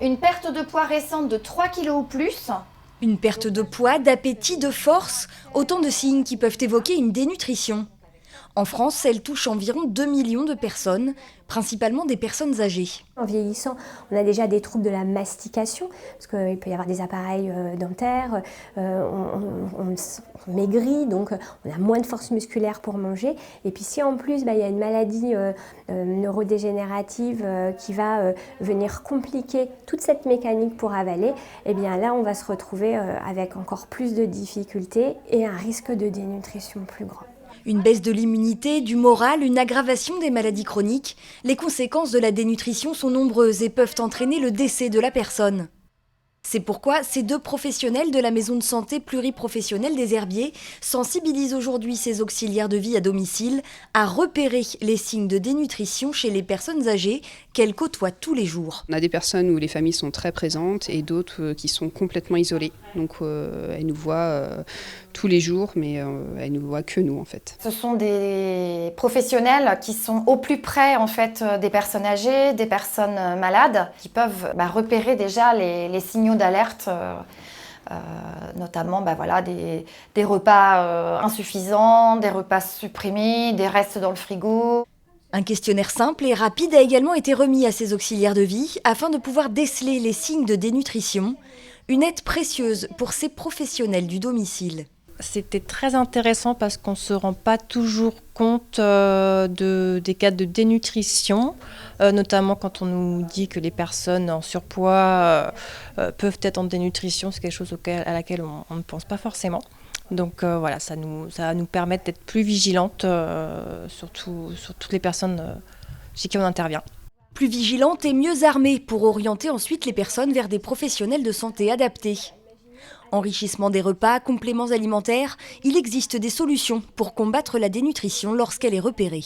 Une perte de poids récente de 3 kg ou plus. Une perte de poids, d'appétit, de force, autant de signes qui peuvent évoquer une dénutrition. En France, elle touche environ 2 millions de personnes, principalement des personnes âgées. En vieillissant, on a déjà des troubles de la mastication, parce qu'il peut y avoir des appareils dentaires, on maigrit, donc on a moins de force musculaire pour manger. Et puis si en plus il y a une maladie neurodégénérative qui va venir compliquer toute cette mécanique pour avaler, eh bien là on va se retrouver avec encore plus de difficultés et un risque de dénutrition plus grand. Une baisse de l'immunité, du moral, une aggravation des maladies chroniques. Les conséquences de la dénutrition sont nombreuses et peuvent entraîner le décès de la personne. C'est pourquoi ces deux professionnels de la maison de santé pluriprofessionnelle des Herbiers sensibilisent aujourd'hui ces auxiliaires de vie à domicile à repérer les signes de dénutrition chez les personnes âgées qu'elles côtoient tous les jours. On a des personnes où les familles sont très présentes et d'autres qui sont complètement isolées. Donc elles nous voient tous les jours, mais elles ne nous voient que nous en fait. Ce sont des professionnels qui sont au plus près en fait des personnes âgées, des personnes malades, qui peuvent repérer déjà les signaux d'alerte, notamment des repas insuffisants, des repas supprimés, des restes dans le frigo. Un questionnaire simple et rapide a également été remis à ces auxiliaires de vie afin de pouvoir déceler les signes de dénutrition, une aide précieuse pour ces professionnels du domicile. C'était très intéressant parce qu'on ne se rend pas toujours compte des cas de dénutrition, notamment quand on nous dit que les personnes en surpoids peuvent être en dénutrition. C'est quelque chose à laquelle on ne pense pas forcément. Donc voilà, ça va nous permettre d'être plus vigilantes sur toutes les personnes chez qui on intervient. Plus vigilantes et mieux armées pour orienter ensuite les personnes vers des professionnels de santé adaptés. Enrichissement des repas, compléments alimentaires, il existe des solutions pour combattre la dénutrition lorsqu'elle est repérée.